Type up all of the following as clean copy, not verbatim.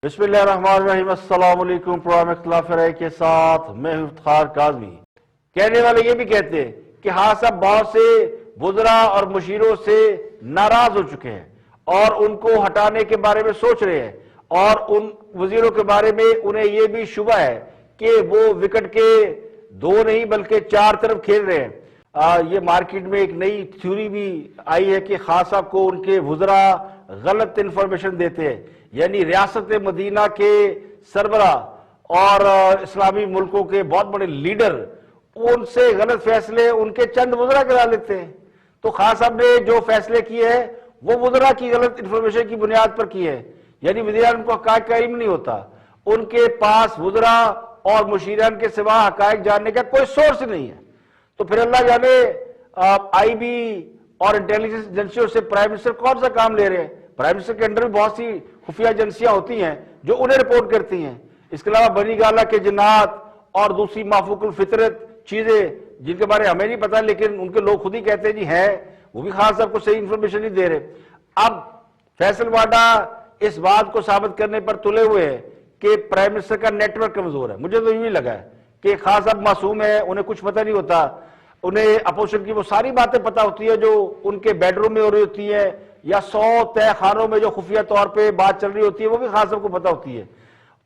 بسم اللہ الرحمن الرحیم۔ السلام علیکم۔ پروگرام اختلاف رائے کے ساتھ میں ہوں افتخار کاظمی۔ کہنے والے یہ بھی کہتے ہیں کہ ہاں صاحب بہت سے وزراء اور مشیروں سے ناراض ہو چکے ہیں اور ان کو ہٹانے کے بارے میں سوچ رہے ہیں، اور ان وزیروں کے بارے میں انہیں یہ بھی شبہ ہے کہ وہ وکٹ کے دو نہیں بلکہ چار طرف کھیل رہے ہیں۔ یہ مارکیٹ میں ایک نئی تھیوری بھی آئی ہے کہ خان صاحب کو ان کے وزراء غلط انفارمیشن دیتے ہیں، یعنی ریاست مدینہ کے سربراہ اور اسلامی ملکوں کے بہت بڑے لیڈر ان سے غلط فیصلے ان کے چند وزراء کرا لیتے ہیں۔ تو خان صاحب نے جو فیصلے کیے ہیں وہ وزراء کی غلط انفارمیشن کی بنیاد پر کیے ہیں، یعنی وزیران کو حقائق کا علم نہیں ہوتا، ان کے پاس وزراء اور مشیران کے سوا حقائق جاننے کا کوئی سورس نہیں ہے۔ تو پھر اللہ جانے آئی بی اور انٹیلیجنس ایجنسیوں سے پرائم منسٹر کون سا کام لے رہے ہیں؟ پرائم منسٹر کے انڈر بھی بہت سی خفیہ ایجنسیاں ہوتی ہیں جو انہیں رپورٹ کرتی ہیں۔ اس کے علاوہ بنی گالہ کے جنات اور دوسری مافوق الفطرت چیزیں جن کے بارے میں ہمیں نہیں پتا لیکن ان کے لوگ خود ہی کہتے ہیں جی ہیں، وہ بھی خان صاحب کو صحیح انفارمیشن نہیں دے رہے۔ اب فیصل واڈا اس بات کو ثابت کرنے پر تلے ہوئے ہیں کہ پرائم منسٹر کا نیٹ ورک کمزور ہے۔ مجھے تو یوں ہی لگا ہے کہ خان صاحب معصوم ہے، انہیں کچھ پتہ نہیں ہوتا، انہیں اپوزیشن کی وہ ساری باتیں پتہ ہوتی ہے جو ان کے بیڈ روم میں ہو رہی ہوتی ہے، یا 100 تہہ خانوں میں جو خفیہ طور پہ بات چل رہی ہوتی ہے وہ بھی خان صاحب کو پتہ ہوتی ہے۔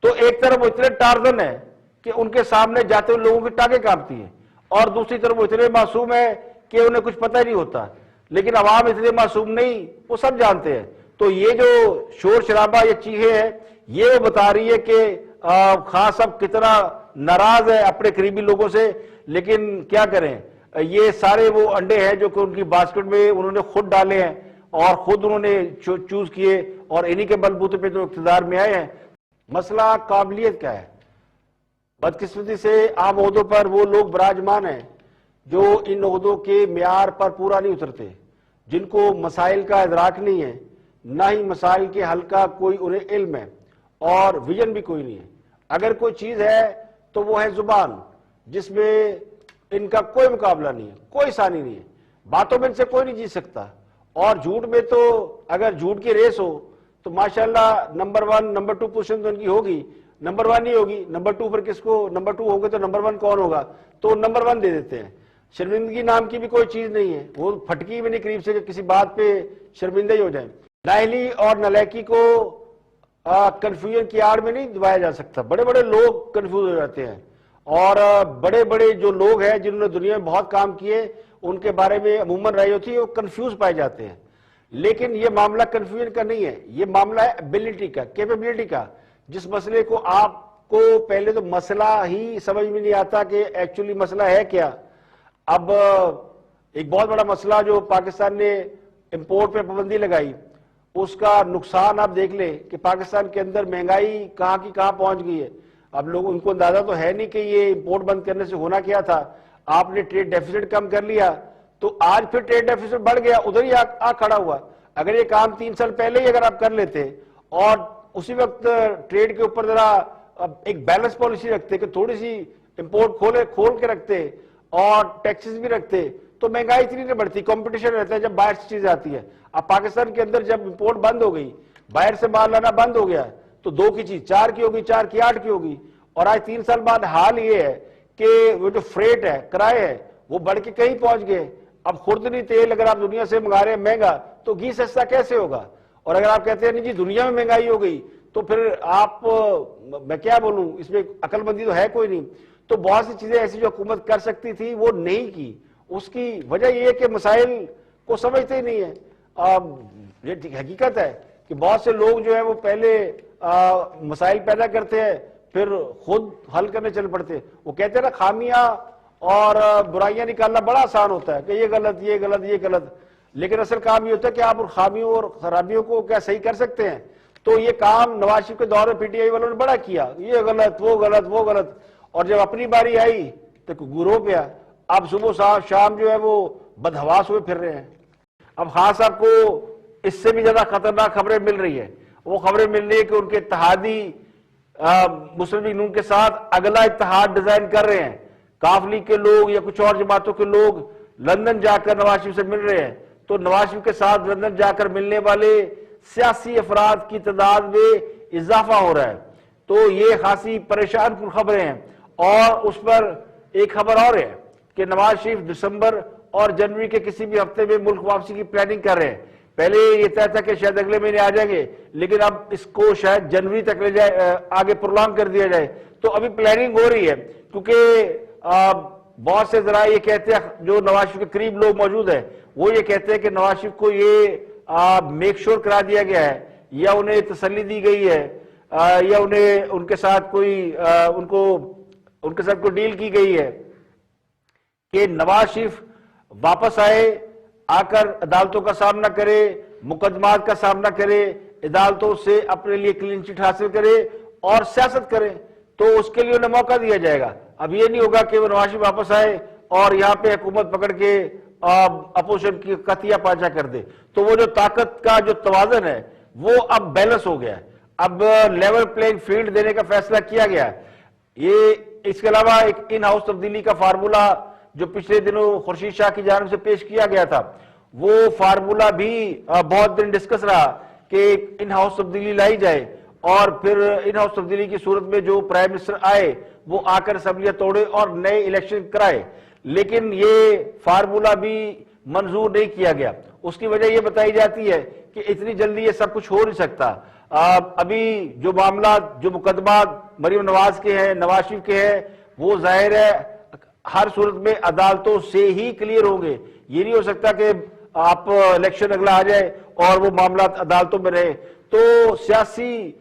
تو ایک طرف وہ اتنے ٹارزن ہے کہ ان کے سامنے جاتے ہوئے لوگوں کی ٹانگیں کانپتی ہیں، اور دوسری طرف وہ اتنے معصوم ہے کہ انہیں کچھ پتہ نہیں ہوتا، لیکن عوام اتنے معصوم نہیں، وہ سب جانتے ہیں۔ تو یہ جو شور شرابہ یہ چیخیں ہیں یہ وہ بتا رہی ہے کہ خان صاحب کتنا ناراض ہے اپنے قریبی لوگوں سے، لیکن کیا کریں، یہ سارے وہ انڈے ہیں جو کہ ان کی باسکٹ میں انہوں نے خود ڈالے ہیں اور خود انہوں نے چوز کیے، اور انہی کے بلبوتے پہ تو اقتدار میں آئے ہیں۔ مسئلہ قابلیت کا ہے۔ بدقسمتی سے عام عہدوں پر وہ لوگ براجمان ہیں جو ان عہدوں کے معیار پر پورا نہیں اترتے، جن کو مسائل کا ادراک نہیں ہے، نہ ہی مسائل کے حل کا کوئی انہیں علم ہے، اور ویژن بھی کوئی نہیں ہے۔ اگر کوئی چیز ہے تو وہ ہے زبان، جس میں ان کا کوئی مقابلہ نہیں ہے، کوئی ثانی نہیں ہے۔ باتوں میں ان سے کوئی نہیں جیت سکتا، اور جھوٹ میں تو اگر جھوٹ کی ریس ہو تو ماشاءاللہ نمبر 1 نمبر 2 پوزیشن تو ان کی ہوگی، نمبر 1 نہیں ہوگی، نمبر 2 پر کس کو، نمبر 2 ہوگا تو نمبر 1 کون ہوگا، تو نمبر 1 دے دیتے ہیں۔ شرمندگی نام کی بھی کوئی چیز نہیں ہے، وہ پھٹکی بھی نہیں قریب سے کہ کسی بات پہ شرمندہ ہی ہو جائیں۔ نااہلی اور نالائکی کو کنفیوژن کی آڑ میں نہیں دبایا جا سکتا۔ بڑے بڑے لوگ کنفیوز ہو جاتے ہیں، اور بڑے بڑے جو لوگ ہیں جنہوں نے دنیا میں بہت کام کیے ان کے بارے میں عموماً رائے ہوتی ہے وہ کنفیوز پائے جاتے ہیں۔ لیکن یہ معاملہ کنفیوژن کا نہیں ہے، یہ معاملہ ہے ایبیلٹی کا، کیپیبلٹی کا۔ جس مسئلے کو آپ کو پہلے تو مسئلہ ہی سمجھ میں نہیں آتا کہ ایکچولی مسئلہ ہے کیا۔ اب ایک بہت بڑا مسئلہ جو پاکستان نے امپورٹ پہ پابندی لگائی، اس کا نقصان آپ دیکھ لیں کہ پاکستان کے اندر مہنگائی کہاں کی کہاں پہنچ گئی ہے۔ اب لوگوں ان کو اندازہ تو ہے نہیں کہ یہ امپورٹ بند کرنے سے ہونا کیا تھا۔ آپ نے ٹریڈ ڈیفیسٹ کم کر لیا تو آج پھر ٹریڈ ڈیفیسٹ بڑھ گیا، ادھر ہی آ کھڑا ہوا۔ اگر یہ کام 3 سال پہلے ہی اگر آپ کر لیتے اور اسی وقت ٹریڈ کے اوپر ذرا ایک بیلنس پالیسی رکھتے کہ تھوڑی سی امپورٹ کھول کے رکھتے اور ٹیکسز بھی رکھتے تو مہنگائی اتنی نہیں بڑھتی، کمپٹیشن رہتا ہے جب باہر سے چیز آتی ہے۔ اب پاکستان کے اندر جب امپورٹ بند ہو گئی، باہر سے مال لانا بند ہو گیا، تو 2 کی چیز 4 کی ہوگی، 4 کی 8 کی ہوگی۔ اور آج 3 سال بعد حال یہ ہے کہ وہ جو فریٹ ہے، کرائے ہے، وہ بڑھ کے کہیں پہنچ گئے۔ اب خوردنی تیل اگر آپ دنیا سے منگا رہے ہیں مہنگا تو گھی سستا کیسے ہوگا؟ اور اگر آپ کہتے ہیں نہیں جی دنیا میں مہنگائی ہو گئی تو پھر آپ، میں کیا بولوں، اس میں عقل مندی تو ہے کوئی نہیں۔ تو بہت سی چیزیں ایسی جو حکومت کر سکتی تھی وہ نہیں کی۔ اس کی وجہ یہ ہے کہ مسائل کو سمجھتے ہی نہیں ہے۔ یہ حقیقت ہے کہ بہت سے لوگ جو ہیں وہ پہلے مسائل پیدا کرتے ہیں پھر خود حل کرنے چل پڑتے ہیں۔ وہ کہتے ہیں نا خامیاں اور برائیاں نکالنا بڑا آسان ہوتا ہے کہ یہ غلط یہ غلط یہ غلط، لیکن اصل کام یہ ہوتا ہے کہ آپ ان خامیوں اور خرابیوں کو کیا صحیح کر سکتے ہیں۔ تو یہ کام نواز شریف کے دور میں پی ٹی آئی والوں نے بڑا کیا، یہ غلط وہ غلط وہ غلط، اور جب اپنی باری آئی تو گروہ پہ اب صبح شام جو ہے وہ بدحواس ہوئے پھر رہے ہیں۔ اب خان صاحب کو اس سے بھی زیادہ خطرناک خبریں مل رہی ہیں۔ وہ خبریں مل رہی ہیں کہ ان کے اتحادی مسلم لیگ نون کے ساتھ اگلا اتحاد ڈیزائن کر رہے ہیں۔ کاف لیگ کے لوگ یا کچھ اور جماعتوں کے لوگ لندن جا کر نواز شریف سے مل رہے ہیں، تو نواز شریف کے ساتھ لندن جا کر ملنے والے سیاسی افراد کی تعداد میں اضافہ ہو رہا ہے. تو یہ خاصی پریشان کن خبریں ہیں. اور اس پر ایک خبر اور ہے کہ نواز شریف دسمبر اور جنوری کے کسی بھی ہفتے میں ملک واپسی کی پلاننگ کر رہے ہیں. پہلے یہ طے تھا کہ شاید اگلے مہینے آ جائیں گے، لیکن اب اس کو شاید جنوری تک لے جائے، آگے پرولونگ کر دیا جائے. تو ابھی پلاننگ ہو رہی ہے، کیونکہ بہت سے ذرائع یہ کہتے ہیں، جو نواز شریف کے قریب لوگ موجود ہیں وہ یہ کہتے ہیں کہ نواز شریف کو یہ میک شور کرا دیا گیا ہے، یا انہیں تسلی دی گئی ہے، یا انہیں ان کے ساتھ کوئی ڈیل کی گئی ہے کہ نواز شریف واپس آئے، آ کر عدالتوں کا سامنا کرے، مقدمات کا سامنا کرے، عدالتوں سے اپنے لیے کلین چٹ حاصل کرے اور سیاست کرے. تو اس کے لیے انہیں موقع دیا جائے گا. اب یہ نہیں ہوگا کہ وہ نواز شریف واپس آئے اور یہاں پہ حکومت پکڑ کے اپوزیشن کی قطیہ پاچا کر دے. تو وہ جو طاقت کا جو توازن ہے وہ اب بیلنس ہو گیا ہے. اب لیول پلینگ فیلڈ دینے کا فیصلہ کیا گیا ہے. اس کے علاوہ ایک ان ہاؤس تبدیلی کا فارمولہ جو پچھلے دنوں خورشید شاہ کی جانب سے پیش کیا گیا تھا، وہ فارمولہ بھی بہت دن ڈسکس رہا کہ ان ہاؤس تبدیلی لائی جائے، اور پھر ان ہاؤس تبدیلی کی صورت میں جو پرائم منسٹر آئے وہ آ کر اسمبلیاں توڑے اور نئے الیکشن کرائے. لیکن یہ فارمولہ بھی منظور نہیں کیا گیا. اس کی وجہ یہ بتائی جاتی ہے کہ اتنی جلدی یہ سب کچھ ہو نہیں سکتا. ابھی جو معاملات، جو مقدمات مریم نواز کے ہیں، نواز شریف کے ہیں، وہ ظاہر ہے ہر صورت میں عدالتوں سے ہی کلیئر ہوں گے. یہ نہیں ہو سکتا کہ آپ الیکشن اگلا آ جائے اور وہ معاملات عدالتوں میں رہے. تو سیاسی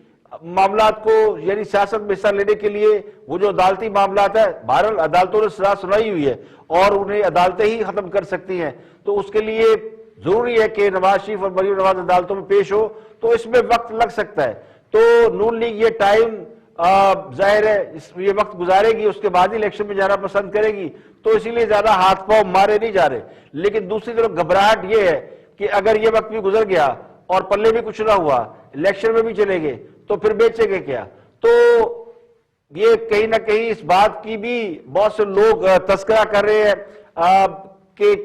معاملات کو، یعنی سیاست میں حصہ لینے کے لیے وہ جو عدالتی معاملات ہیں، بہرحال عدالتوں نے سزا سنائی ہوئی ہے اور انہیں عدالتیں ہی ختم کر سکتی ہیں. تو اس کے لیے ضروری ہے کہ نواز شریف اور مریم نواز عدالتوں میں پیش ہو. تو اس میں وقت لگ سکتا ہے. تو نون لیگ یہ ٹائم ظاہر ہے یہ وقت گزارے گی، اس کے بعد ہی الیکشن میں جانا پسند کرے گی. تو اسی لیے زیادہ ہاتھ پاؤں مارے نہیں جا رہے. لیکن دوسری طرف گھبراہٹ یہ ہے کہ اگر یہ وقت بھی گزر گیا اور پلے بھی کچھ نہ ہوا، الیکشن میں بھی چلے گئے، تو پھر بیچے گے کیا؟ تو یہ کہیں نہ کہیں اس بات کی بھی بہت سے لوگ تذکرہ کر رہے ہیں کہ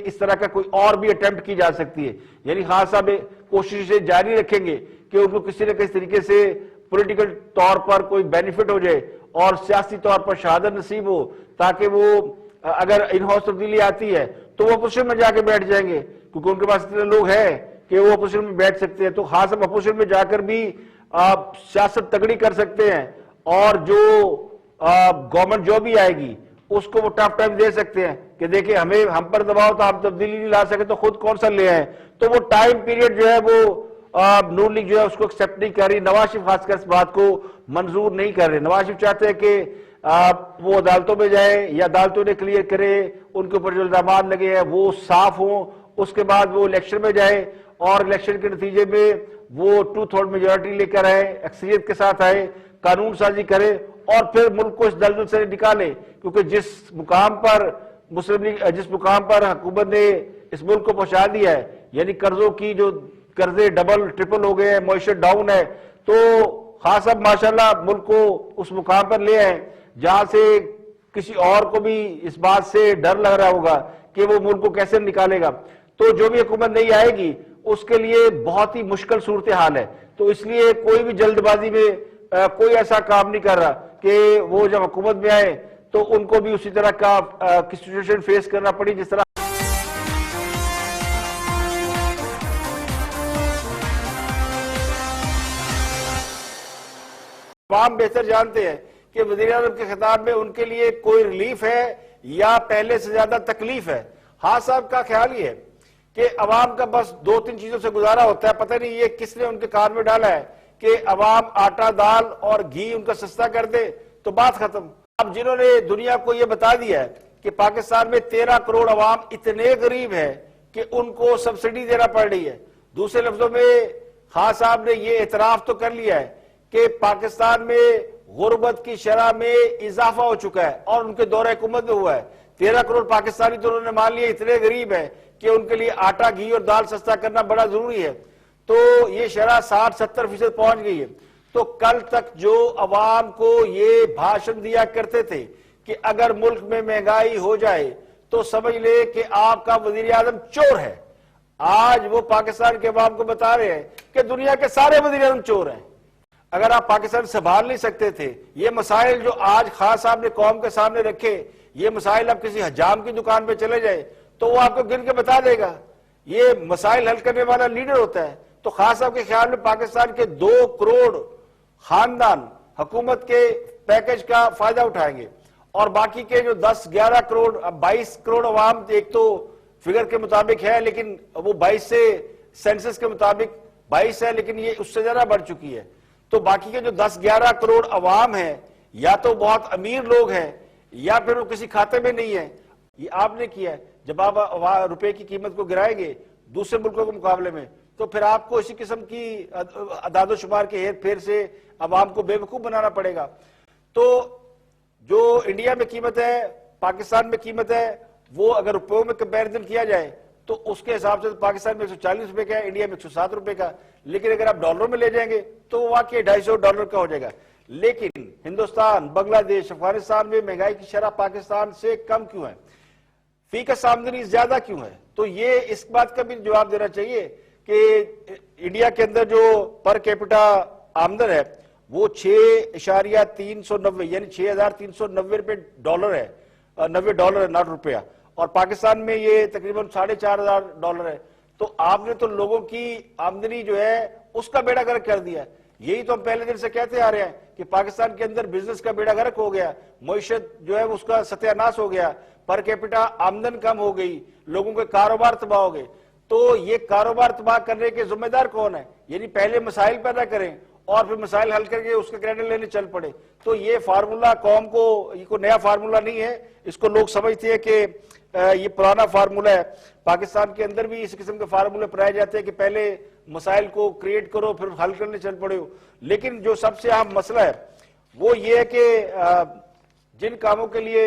اس طرح کا کوئی اور بھی اٹیمپٹ کی جا سکتی ہے. یعنی خان صاحب کوششیں جاری رکھیں گے کہ ان کو کسی نہ کسی طریقے سے پولیٹیکل طور پر کوئی بینیفٹ ہو جائے اور سیاسی طور پر شہادت نصیب ہو، تاکہ وہ اگر ان ہاؤس تبدیلی آتی ہے تو وہ اپوزیشن میں جا کے بیٹھ جائیں گے، کیونکہ ان کے پاس اتنے لوگ ہیں کہ وہ اپوزیشن میں بیٹھ سکتے ہیں. تو خاص ہم اپوزیشن میں جا کر بھی سیاست تگڑی کر سکتے ہیں، اور جو گورنمنٹ جو بھی آئے گی اس کو وہ ٹف ٹائم دے سکتے ہیں کہ دیکھیں ہم پر دباؤ تو آپ تبدیلی نہیں لا سکے تو خود کون سا لے آئیں. تو وہ ٹائم پیریڈ جو ہے وہ نون لیگ جو ہے اس کو ایکسیپٹ نہیں کر رہی. نواز شریف خاص کر اس بات کو منظور نہیں کر رہے. نواز شریف چاہتے ہیں کہ وہ عدالتوں میں جائے یا عدالتوں نے کلیئر کرے، ان کے اوپر جو الزامات لگے ہیں وہ صاف ہوں، اس کے بعد وہ الیکشن میں جائے اور الیکشن کے نتیجے میں وہ 2/3 میجورٹی لے کر آئے، اکثریت کے ساتھ آئے، قانون سازی کرے اور پھر ملک کو اس دلدل سے نکالے. کیونکہ جس مقام پر حکومت نے اس ملک کو پہنچا دیا ہے، یعنی قرضوں کی جو قرضے ڈبل ٹرپل ہو گئے ہیں، معیشت ڈاؤن ہے، تو خاص اب ماشاءاللہ ملک کو اس مقام پر لے آئے جہاں سے کسی اور کو بھی اس بات سے ڈر لگ رہا ہوگا کہ وہ ملک کو کیسے نکالے گا. تو جو بھی حکومت نہیں آئے گی اس کے لیے بہت ہی مشکل صورتحال ہے. تو اس لیے کوئی بھی جلد بازی میں کوئی ایسا کام نہیں کر رہا کہ وہ جب حکومت میں آئے تو ان کو بھی اسی طرح کا سچویشن فیس کرنا پڑی جس طرح عوام بہتر جانتے ہیں کہ وزیر اعظم کے خطاب میں ان کے لیے کوئی ریلیف ہے یا پہلے سے زیادہ تکلیف ہے. ہاں صاحب کا خیال یہ ہے کہ عوام کا بس 2-3 چیزوں سے گزارا ہوتا ہے. پتہ نہیں یہ کس نے ان کے کان میں ڈالا ہے کہ عوام آٹا دال اور گھی ان کا سستا کر دے تو بات ختم. اب جنہوں نے دنیا کو یہ بتا دیا ہے کہ پاکستان میں 13 کروڑ عوام اتنے غریب ہیں کہ ان کو سبسڈی دینا پڑ رہی ہے. دوسرے لفظوں میں خان صاحب نے یہ اعتراف تو کر لیا ہے کہ پاکستان میں غربت کی شرح میں اضافہ ہو چکا ہے اور ان کے دور حکومت میں ہوا ہے. 13 کروڑ پاکستانی تو انہوں نے مان لیا اتنے غریب ہیں کہ ان کے لیے آٹا گھی اور دال سستا کرنا بڑا ضروری ہے. تو یہ شرح 60-70% پہنچ گئی ہے. تو کل تک جو عوام کو یہ بھاشن دیا کرتے تھے کہ اگر ملک میں مہنگائی ہو جائے تو سمجھ لے کہ آپ کا وزیر اعظم چور ہے، آج وہ پاکستان کے عوام کو بتا رہے ہیں کہ دنیا کے سارے وزیر اعظم چور ہیں. اگر آپ پاکستان سنبھال نہیں سکتے تھے، یہ مسائل جو آج خان صاحب نے قوم کے سامنے رکھے، یہ مسائل آپ کسی حجام کی دکان پہ چلے جائے تو وہ آپ کو گن کے بتا دے گا. یہ مسائل حل کرنے والا لیڈر ہوتا ہے. تو خان صاحب کے خیال میں پاکستان کے 2 کروڑ خاندان حکومت کے پیکج کا فائدہ اٹھائیں گے، اور باقی کے جو 10-11 کروڑ 22 کروڑ عوام، ایک تو فگر کے مطابق ہے لیکن وہ 22 سے سینسس کے مطابق 22 ہے، لیکن یہ اس سے زیادہ بڑھ چکی ہے. تو باقی کے جو 10-11 کروڑ عوام ہیں، یا تو بہت امیر لوگ ہیں یا پھر وہ کسی کھاتے میں نہیں ہے. یہ آپ نے کیا ہے. جب آپ روپے کی قیمت کو گرائیں گے دوسرے ملکوں کے مقابلے میں تو پھر آپ کو اسی قسم کی اعداد و شمار کے ہیر پھیر سے عوام کو بے وقوف بنانا پڑے گا. تو جو انڈیا میں قیمت ہے، پاکستان میں قیمت ہے، وہ اگر روپیوں میں کمپیریزن کیا جائے تو اس کے حساب سے پاکستان میں 140 روپے کا ہے، انڈیا میں 107 روپے کا. لیکن اگر آپ ڈالروں میں لے جائیں گے تو وہ واقعی $250 کا ہو جائے گا. لیکن ہندوستان، بنگلہ دیش، افغانستان میں مہنگائی کی شرح پاکستان سے کم کیوں ہے؟ فی کس آمدنی زیادہ کیوں ہے؟ تو یہ اس بات کا بھی جواب دینا چاہیے کہ انڈیا کے اندر جو پر کیپٹا آمدن ہے وہ 6.390 یعنی 6,390 روپے ڈالر ہے، $90 ہے، ناٹ روپیہ. اور پاکستان میں یہ تقریباً $4,500 ہے. تو آپ نے تو لوگوں کی آمدنی جو ہے اس کا بیڑا غرق کر دیا. یہی تو ہم پہلے دن سے کہتے آ رہے ہیں کہ پاکستان کے اندر بزنس کا بیڑا غرق ہو گیا، معیشت جو ہے اس کا ستیہ ناش ہو گیا، پر کیپٹا آمدن کم ہو گئی، لوگوں کے کاروبار تباہ ہو گئے. تو یہ کاروبار تباہ کرنے کے ذمہ دار کون ہے؟ یعنی پہلے مسائل پیدا کریں اور پھر مسائل حل کر کے اس کے کریڈٹ لینے چل پڑے. تو یہ فارمولا قوم کو، یہ کوئی نیا فارمولا نہیں ہے، اس کو لوگ سمجھتے ہیں کہ یہ پرانا فارمولا ہے. پاکستان کے اندر بھی اس قسم کے فارمولے پرائے جاتے ہیں کہ پہلے مسائل کو کریٹ کرو پھر حل کرنے چل پڑے ہو. لیکن جو سب سے اہم مسئلہ ہے وہ یہ ہے کہ جن کاموں کے لیے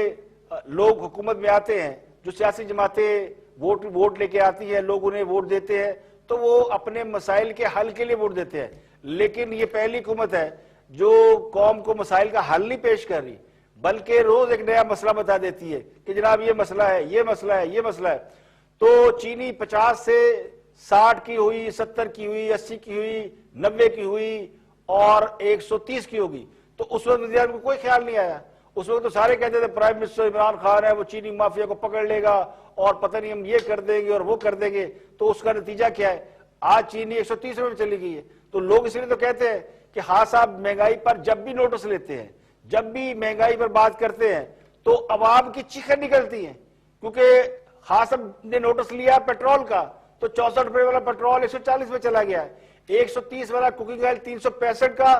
لوگ حکومت میں آتے ہیں، جو سیاسی جماعتیں ووٹ لے کے آتی ہیں، لوگ انہیں ووٹ دیتے ہیں تو وہ اپنے مسائل کے حل کے لیے ووٹ دیتے ہیں. لیکن یہ پہلی حکومت ہے جو قوم کو مسائل کا حل نہیں پیش کر رہی، بلکہ روز ایک نیا مسئلہ بتا دیتی ہے کہ جناب یہ مسئلہ ہے، یہ مسئلہ ہے، یہ مسئلہ ہے. تو چینی 50 سے 60 کی ہوئی، 70 کی ہوئی، 80 کی ہوئی، 90 کی ہوئی اور 130 کی ہوگی. تو اس وقت وزیر کو کوئی خیال نہیں آیا. اس وقت تو سارے کہتے تھے پرائم منسٹر عمران خان ہے، وہ چینی مافیا کو پکڑ لے گا اور پتہ نہیں ہم یہ کر دیں گے اور وہ کر دیں گے. تو اس کا نتیجہ کیا ہے؟ آج چینی 130 روپے میں چلی گئی ہے. تو لوگ اس لیے تو کہتے ہیں کہ ہاں صاحب مہنگائی پر جب بھی نوٹس لیتے ہیں، جب بھی مہنگائی پر بات کرتے ہیں تو عوام کی چیخیں نکلتی ہیں. کیونکہ ہاں صاحب نے نوٹس لیا پیٹرول کا تو 64 روپے والا پیٹرول 140 میں چلا گیا ہے، 130 والا کوکنگ آئل 365 کا،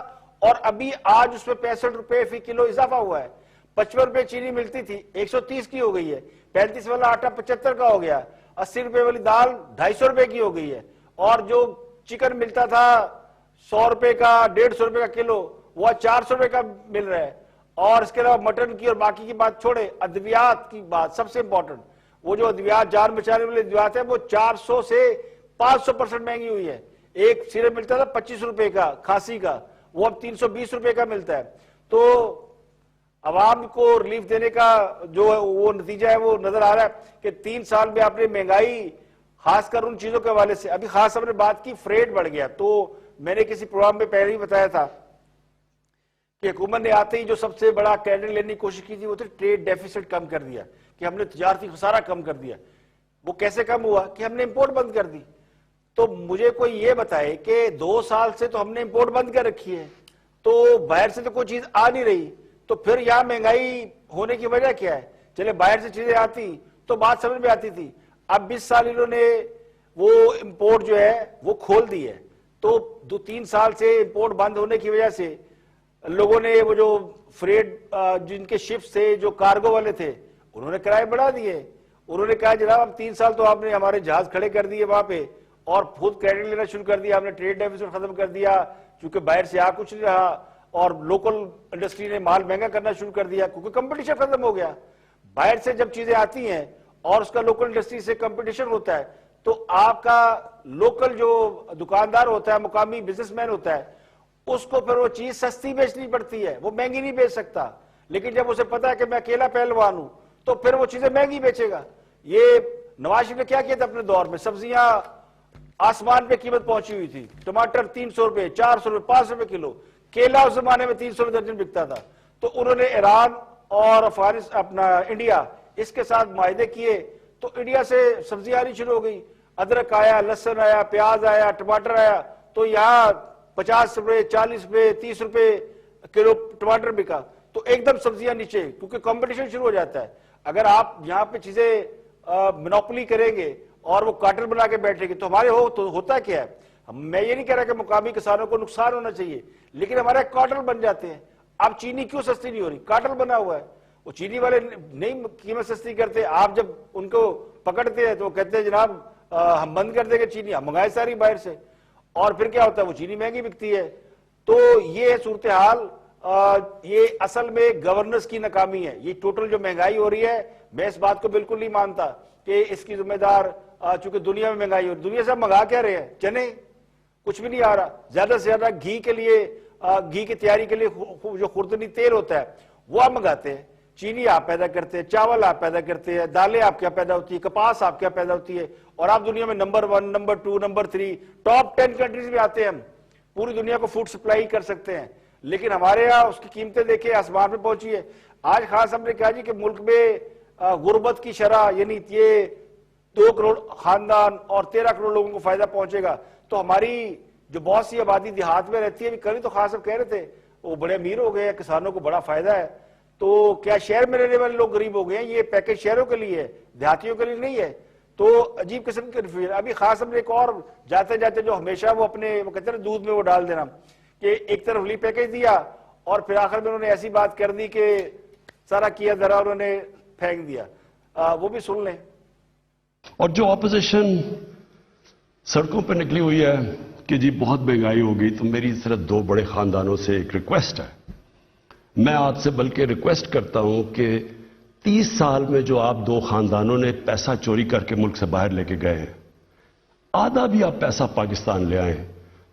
اور ابھی آج اس میں 65 روپے فی کلو اضافہ ہوا ہے. 55 روپے چینی ملتی تھی 130 کی ہو گئی ہے، 35 والا آٹا 75 کا ہو گیا، 80 روپے والی دال 250 روپے کی ہو گئی ہے، اور جو چکن ملتا تھا 100 روپے کا 150 روپے کا کلو وہ 400 روپے کا مل رہا ہے. اور اس کے علاوہ مٹن کی اور باقی کی بات چھوڑے، ادویات کی بات سب سے امپورٹنٹ، وہ جو ادویات جان بچانے والے ادویات ہیں وہ 400 سے 500% مہنگی ہوئی ہے. ایک سیرپ ملتا تھا 25 روپے کا کھانسی کا، وہ اب 320 روپے کا ملتا ہے. تو عوام کو ریلیف دینے کا جو وہ نتیجہ ہے وہ نظر آ رہا ہے کہ 3 سال میں آپ نے مہنگائی، خاص کر ان چیزوں کے حوالے سے، ابھی خاص ہم نے بات کی فریٹ بڑھ گیا. تو میں نے کسی پروگرام میں پہلے ہی بتایا تھا کہ حکومت نے آتے ہی جو سب سے بڑا کریڈٹ لینے کی کوشش کی تھی وہ تھی ٹریڈ ڈیفیسٹ کم کر دیا، کہ ہم نے تجارتی خسارہ کم کر دیا. وہ کیسے کم ہوا؟ کہ ہم نے امپورٹ بند کر دی. تو مجھے کوئی یہ بتائے کہ 2 سال سے تو ہم نے امپورٹ بند کر رکھی ہے، تو باہر سے تو کوئی چیز آ نہیں رہی، تو پھر یہاں مہنگائی ہونے کی وجہ کیا ہے؟ چلے باہر سے چیزیں آتی تو بات سمجھ میں آتی تھی. اب 20 سال انہوں نے وہ امپورٹ جو ہے وہ کھول دی ہے. تو 2-3 سال سے امپورٹ بند ہونے کی وجہ سے لوگوں نے وہ جو فریٹ جن کے شپس تھے، جو کارگو والے تھے، انہوں نے کرائے بڑھا دیے. انہوں نے کہا جناب اب 3 سال تو آپ نے ہمارے جہاز کھڑے کر دیے وہاں پہ اور خود کریڈٹ لینا شروع کر دیا، ہم نے ٹریڈ ڈیفیسٹ ختم کر دیا کیونکہ باہر سے آ کچھ نہیں رہا، اور لوکل انڈسٹری نے مال مہنگا کرنا شروع کر دیا کیونکہ کمپٹیشن ختم ہو گیا. باہر سے جب چیزیں آتی ہیں اور اس کا لوکل انڈسٹری سے کمپٹیشن ہوتا ہے تو آپ کا لوکل جو دکاندار ہوتا ہے، مقامی بزنس مین ہوتا ہے، اس کو پھر وہ چیز سستی بیچنی پڑتی ہے، وہ مہنگی نہیں بیچ سکتا. لیکن جب اسے پتا ہے کہ میں اکیلا پہلوان ہوں تو پھر وہ چیزیں مہنگی بیچے گا. یہ نواز شریف نے کیا کیا تھا اپنے دور میں؟ سبزیاں آسمان پہ قیمت پہنچی ہوئی تھی، ٹماٹر 300 روپے 400 روپے 500 روپے کلو، کیلا اس زمانے میں 300 روپے درجن بکتا تھا. تو انہوں نے ایران اور افغانستان اپنا انڈیا اس کے ساتھ معاہدے کیے تو انڈیا سے سبزی آنی شروع ہو گئی. ادرک آیا, لہسن آیا, پیاز آیا, ٹماٹر آیا, تو یہاں 50 روپے 40 روپے 30 روپے کلو ٹماٹر بکا. تو ایک دم سبزیاں نیچے, کیونکہ کمپٹیشن شروع ہو جاتا ہے. اگر آپ یہاں پہ چیزیں منوپلی کریں گے اور وہ کارٹل بنا کے بیٹھیں گے تو ہمارے تو ہوتا کیا ہے. میں یہ نہیں کہہ رہا کہ مقامی کسانوں کو نقصان ہونا چاہیے, لیکن ہمارے کارٹل بن جاتے ہیں. اب چینی کیوں سستی نہیں ہو رہی؟ کارٹل بنا ہوا ہے. وہ چینی والے نہیں قیمت سستی کرتے, آپ جب ان کو پکڑتے ہیں تو وہ کہتے ہیں جناب ہم بند کر دیں گے چینی, ہم منگائے ساری باہر سے, اور پھر کیا ہوتا ہے وہ چینی مہنگی بکتی ہے. تو یہ صورتحال, یہ اصل میں گورننس کی ناکامی ہے. یہ ٹوٹل جو مہنگائی ہو رہی ہے, میں اس بات کو بالکل نہیں مانتا کہ اس کی ذمہ دار, چونکہ دنیا میں مہنگائی ہو رہی ہے. دنیا سے ہم منگا کیا رہے ہیں؟ چنے, کچھ بھی نہیں آ رہا. زیادہ سے زیادہ گھی کے لیے, گھی کی تیاری کے لیے جو خوردنی تیل ہوتا ہے وہ آپ منگاتے ہیں. چینی آپ پیدا کرتے ہیں, چاول آپ پیدا کرتے ہیں, دالیں آپ کیا پیدا ہوتی ہے, کپاس آپ کیا پیدا ہوتی ہے, اور آپ دنیا میں number 1, number 2, number 3, top 10 countries میں آتے ہیں. ہم پوری دنیا کو فوڈ سپلائی کر سکتے ہیں, لیکن ہمارے یہاں اس کی قیمتیں دیکھیں آسمان پہ پہنچی ہے. آج خان صاحب نے کہا جی کہ ملک میں غربت کی شرح, یعنی یہ 2 کروڑ خاندان اور 13 کروڑ لوگوں کو فائدہ پہنچے گا. تو ہماری جو بہت سی آبادی دیہات میں رہتی ہے, کل ہی تو خان صاحب کہہ رہے تھے وہ بڑے امیر ہو گئے ہیں, کسانوں کو بڑا فائدہ ہے. تو کیا شہر میں رہنے والے لوگ غریب ہو گئے ہیں؟ یہ پیکج شہروں کے لیے ہے, دیہاتیوں کے لیے نہیں ہے. تو عجیب قسم کی کنفیوژن. ابھی خان صاحب نے ایک اور جاتے جاتے جو ہمیشہ وہ اپنے وہ کہتے ہیں دودھ میں وہ ڈال دینا, کہ ایک طرف لی پیکج دیا اور پھر آخر میں انہوں نے ایسی بات کر دی کہ سارا کیا ذرا انہوں نے پھینک دیا. وہ بھی سن لیں. اور جو اپوزیشن سڑکوں پہ نکلی ہوئی ہے کہ جی بہت مہنگائی ہوگی, تو میری صرف 2 بڑے خاندانوں سے ایک ریکویسٹ ہے. میں آپ سے بلکہ ریکویسٹ کرتا ہوں کہ 30 سال میں جو آپ 2 خاندانوں نے پیسہ چوری کر کے ملک سے باہر لے کے گئے ہیں, آدھا بھی آپ پیسہ پاکستان لے آئیں.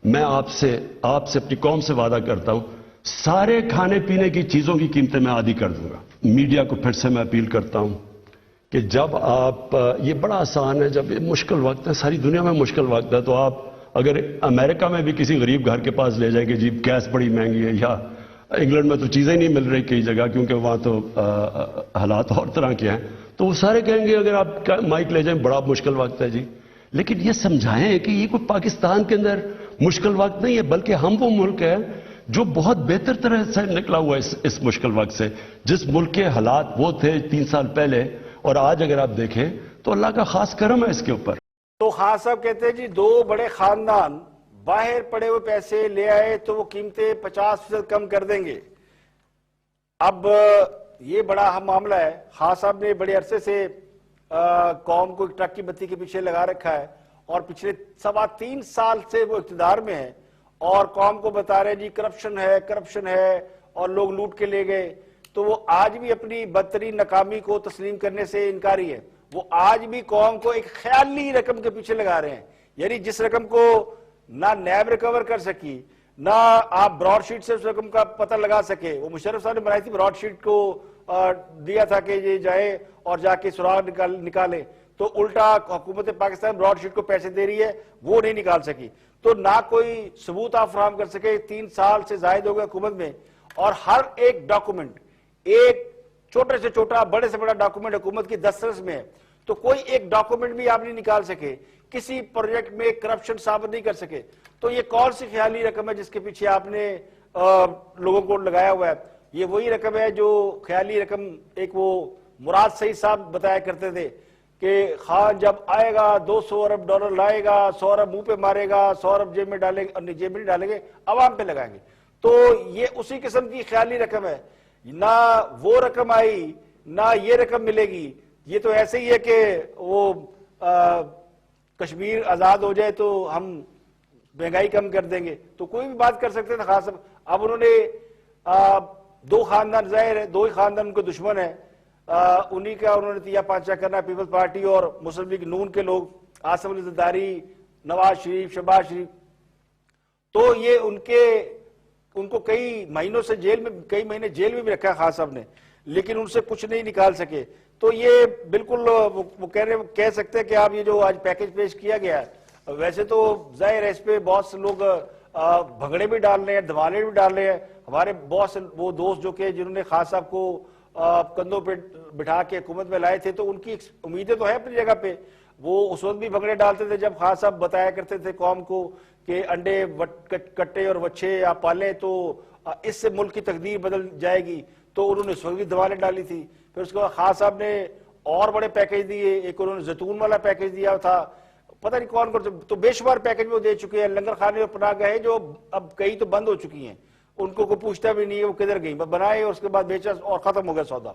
میں آپ سے اپنی قوم سے وعدہ کرتا ہوں, سارے کھانے پینے کی چیزوں کی قیمتیں میں آدھی کر دوں گا. میڈیا کو پھر سے میں اپیل کرتا ہوں کہ جب آپ, یہ بڑا آسان ہے, جب یہ مشکل وقت ہے, ساری دنیا میں مشکل وقت ہے, تو آپ اگر امریکہ میں بھی کسی غریب گھر کے پاس لے جائیں کہ جی گیس بڑی مہنگی ہے, یا انگلینڈ میں تو چیزیں نہیں مل رہی کئی جگہ کیونکہ وہاں تو حالات اور طرح کے ہیں, تو وہ سارے کہیں گے اگر آپ مائک لے جائیں بڑا مشکل وقت ہے جی. لیکن یہ سمجھائیں کہ یہ کوئی پاکستان کے اندر مشکل وقت نہیں ہے, بلکہ ہم وہ ملک ہے جو بہت بہتر طرح سے نکلا ہوا ہے اس مشکل وقت سے. جس ملک کے حالات وہ تھے 3 سال پہلے اور آج اگر آپ دیکھیں تو اللہ کا خاص کرم ہے اس کے اوپر. تو خان صاحب کہتے ہیں جی 2 بڑے خاندان باہر پڑے ہوئے پیسے لے آئے تو وہ قیمتیں 50% کم کر دیں گے. اب یہ بڑا اہم معاملہ ہے. خان صاحب نے بڑے عرصے سے قوم کو ایک ٹرک کی بتی کے پیچھے لگا رکھا ہے, اور پچھلے 3.25 سال سے وہ اقتدار میں ہے, اور قوم کو بتا رہے جی کرپشن ہے اور لوگ لوٹ کے لے گئے. تو وہ آج بھی اپنی بدترین ناکامی کو تسلیم کرنے سے انکاری ہے. وہ آج بھی قوم کو ایک خیالی رقم کے پیچھے لگا رہے ہیں, یعنی جس رقم کو نہ نیب ریکور کر سکی, نہ آپ براڈ شیٹ سے اس رقم کا پتہ لگا سکے. وہ مشرف صاحب نے بنائی تھی براڈ شیٹ کو, دیا تھا کہ یہ جائے اور جا کے سراغ نکالے, تو الٹا حکومت پاکستان براڈ شیٹ کو پیسے دے رہی ہے, وہ نہیں نکال سکی. تو نہ کوئی ثبوت آپ فراہم کر سکے. 3 سال سے زائد ہو گئے حکومت میں, اور ہر ایک ڈاکومنٹ, ایک چھوٹے سے چھوٹا بڑے سے بڑا ڈاکومنٹ حکومت کی دسترس میں ہے, تو کوئی ایک ڈاکومنٹ بھی آپ نہیں نکال سکے, کسی پروجیکٹ میں کرپشن ثابت نہیں کر سکے. تو یہ کون سی خیالی رقم ہے جس کے پیچھے آپ نے لوگوں کو لگایا ہوا ہے؟ یہ وہی رقم ہے جو خیالی رقم ایک وہ مراد سعید صاحب بتایا کرتے تھے کہ خان جب آئے گا $200 ارب لائے گا, 100 ارب منہ پہ مارے گا, 100 ارب جیب میں ڈالیں گے, جیب میں نہیں ڈالیں گے, عوام پہ لگائیں گے. تو یہ اسی قسم کی خیالی رقم ہے. نہ وہ رقم آئی نہ یہ رقم ملے گی. یہ تو ایسے ہی ہے کہ وہ کشمیر آزاد ہو جائے تو ہم مہنگائی کم کر دیں گے, تو کوئی بھی بات کر سکتے تھے خاص. اب انہوں نے 2 خاندان, ظاہر ہے 2 ہی خاندان ان کے دشمن ہیں, انہی کا انہوں نے تیا پانچا کرنا, پیپلز پارٹی اور مسلم لیگ نون کے لوگ, آصف علی زرداری, نواز شریف, شہباز شریف. تو یہ ان کو کئی مہینوں سے کئی مہینے جیل میں بھی رکھا ہے خان صاحب نے, لیکن ان سے کچھ نہیں نکال سکے. تو یہ بالکل وہ کہہ سکتے ہیں کہ آپ یہ جو آج پیکج پیش کیا گیا ہے, ویسے تو ظاہر ہے اس پہ بہت سے لوگ بھنگڑے بھی ڈال رہے ہیں، دھمالے بھی ڈال رہے ہیں. ہمارے بہت سے وہ دوست جو کہ جنہوں نے خان صاحب کو کندھوں پہ بٹھا کے حکومت میں لائے تھے، تو ان کی امیدیں تو ہیں اپنی جگہ پہ. وہ اس وقت بھی بھنگڑے ڈالتے تھے جب خان صاحب بتایا کرتے تھے قوم کو کہ انڈے کٹے اور وچھے آپ پالیں تو اس سے ملک کی تقدیر بدل جائے گی. تو انہوں نے اس وقت بھی دھمالے ڈالی تھی. پھر اس کے بعد خان صاحب نے اور بڑے پیکج دیے. ایک انہوں نے زیتون والا پیکج دیا تھا، پتہ نہیں کون کون، تو بے شمار پیکج وہ دے چکے ہیں. لنگر خانے اور پناہ گاہیں جو اب کئی تو بند ہو چکی ہیں، ان کو کوئی پوچھتا بھی نہیں ہے وہ کدھر گئی، بنائے اور اس کے بعد بیچا اور ختم ہو گیا سودا.